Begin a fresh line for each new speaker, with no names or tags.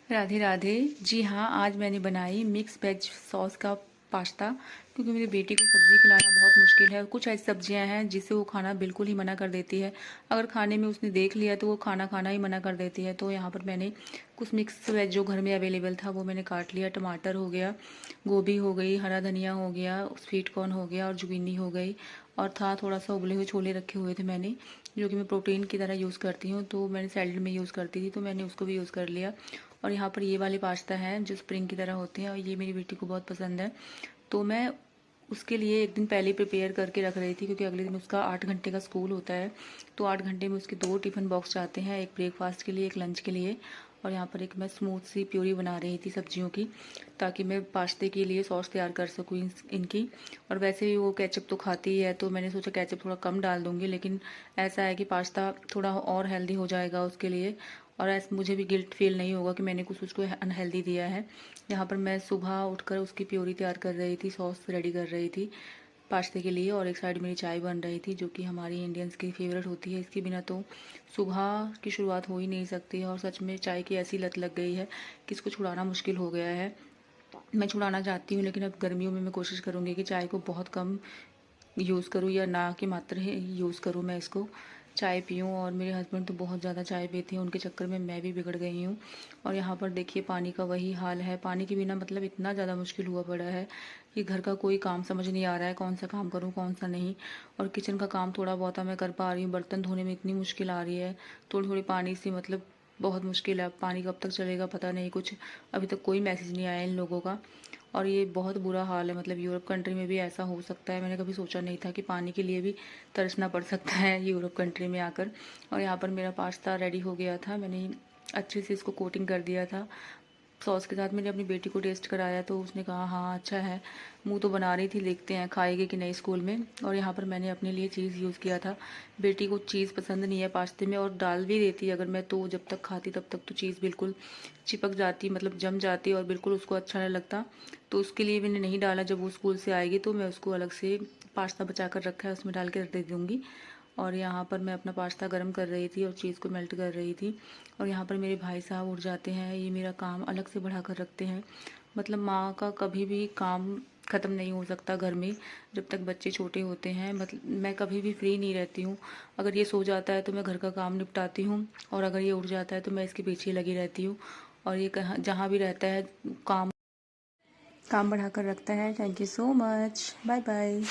राधे राधे। जी हाँ, आज मैंने बनाई मिक्स वेज सॉस का पास्ता, क्योंकि मेरी बेटी को सब्ज़ी खिलाना बहुत मुश्किल है। कुछ ऐसी सब्जियां हैं जिसे वो खाना बिल्कुल ही मना कर देती है। अगर खाने में उसने देख लिया तो वो खाना खाना ही मना कर देती है। तो यहाँ पर मैंने कुछ मिक्स वेज जो घर में अवेलेबल था वो मैंने काट लिया। टमाटर हो गया, गोभी हो गई, हरा धनिया हो गया, स्वीट कॉर्न हो गया और जुकीनी हो गई। और था थोड़ा सा उबले हुए छोले रखे हुए थे मैंने, जो कि मैं प्रोटीन की तरह यूज़ करती हूँ। तो मैंने सैलड में यूज़ करती थी तो मैंने उसको भी यूज़ कर लिया। और यहाँ पर ये वाले पास्ता हैं जो स्प्रिंग की तरह होते हैं और ये मेरी बेटी को बहुत पसंद है। तो मैं उसके लिए एक दिन पहले प्रिपेयर करके रख रही थी, क्योंकि अगले दिन उसका 8 घंटे का स्कूल होता है। तो 8 घंटे में उसके 2 टिफ़िन बॉक्स जाते हैं, एक ब्रेकफास्ट के लिए, एक लंच के लिए। और यहाँ पर एक मैं स्मूथ सी प्यूरी बना रही थी सब्जियों की, ताकि मैं पास्ते के लिए सॉस तैयार कर सकूँ इनकी। और वैसे भी वो केचप तो खाती ही है, तो मैंने सोचा केचप थोड़ा कम डाल दूँगी, लेकिन ऐसा है कि पास्ता थोड़ा और हेल्दी हो जाएगा उसके लिए। और ऐसा मुझे भी गिल्ट फील नहीं होगा कि मैंने कुछ उसको अनहेल्दी दिया है। यहाँ पर मैं सुबह उठकर उसकी प्योरी तैयार कर रही थी, सॉस रेडी कर रही थी पास्ते के लिए, और एक साइड मेरी चाय बन रही थी, जो कि हमारी इंडियंस की फेवरेट होती है। इसके बिना तो सुबह की शुरुआत हो ही नहीं सकती है। और सच में चाय की ऐसी लत लग गई है कि इसको छुड़ाना मुश्किल हो गया है। मैं छुड़ाना चाहती हूँ, लेकिन अब गर्मियों में मैं कोशिश करूँगी कि चाय को बहुत कम यूज़ करूँ, या ना की मात्रा ही यूज़ करूँ मैं इसको, चाय पीऊँ। और मेरे हस्बैंड तो बहुत ज़्यादा चाय पीते हैं, उनके चक्कर में मैं भी बिगड़ गई हूँ। और यहाँ पर देखिए पानी का वही हाल है। पानी के बिना मतलब इतना ज़्यादा मुश्किल हुआ पड़ा है कि घर का कोई काम समझ नहीं आ रहा है, कौन सा काम करूँ कौन सा नहीं। और किचन का काम थोड़ा बहुत मैं कर पा रही हूँ, बर्तन धोने में इतनी मुश्किल आ रही है थोड़ी थोड़ी पानी से, मतलब बहुत मुश्किल है। पानी कब तक चलेगा पता नहीं, कुछ अभी तक कोई मैसेज नहीं आया इन लोगों का। और ये बहुत बुरा हाल है, मतलब यूरोप कंट्री में भी ऐसा हो सकता है। मैंने कभी सोचा नहीं था कि पानी के लिए भी तरसना पड़ सकता है यूरोप कंट्री में आकर। और यहाँ पर मेरा पास्ता रेडी हो गया था, मैंने अच्छे से इसको कोटिंग कर दिया था सॉस के साथ। मैंने अपनी बेटी को टेस्ट कराया तो उसने कहा हाँ अच्छा है। मुंह तो बना रही थी, देखते हैं खाएगी कि नहीं स्कूल में। और यहाँ पर मैंने अपने लिए चीज़ यूज़ किया था। बेटी को चीज़ पसंद नहीं है पास्ते में, और डाल भी देती अगर मैं, तो जब तक खाती तब तक तो चीज़ बिल्कुल चिपक जाती, मतलब जम जाती, और बिल्कुल उसको अच्छा नहीं लगता। तो उसके लिए मैंने नहीं डाला। जब वो स्कूल से आएगी तो मैं उसको अलग से पास्ता बचा कर रखा है, उसमें डाल के दे दूँगी। और यहाँ पर मैं अपना पास्ता गर्म कर रही थी और चीज़ को मेल्ट कर रही थी। और यहाँ पर मेरे भाई साहब उठ जाते हैं, ये मेरा काम अलग से बढ़ा कर रखते हैं। मतलब माँ का कभी भी काम ख़त्म नहीं हो सकता घर में, जब तक बच्चे छोटे होते हैं। मतलब मैं कभी भी फ्री नहीं रहती हूँ। अगर ये सो जाता है तो मैं घर का काम निपटाती हूँ, और अगर ये उठ जाता है तो मैं इसके पीछे लगी रहती हूँ। और ये कहाँ जहाँ भी रहता है काम काम बढ़ा कर रखता है। Thank you so much, bye bye.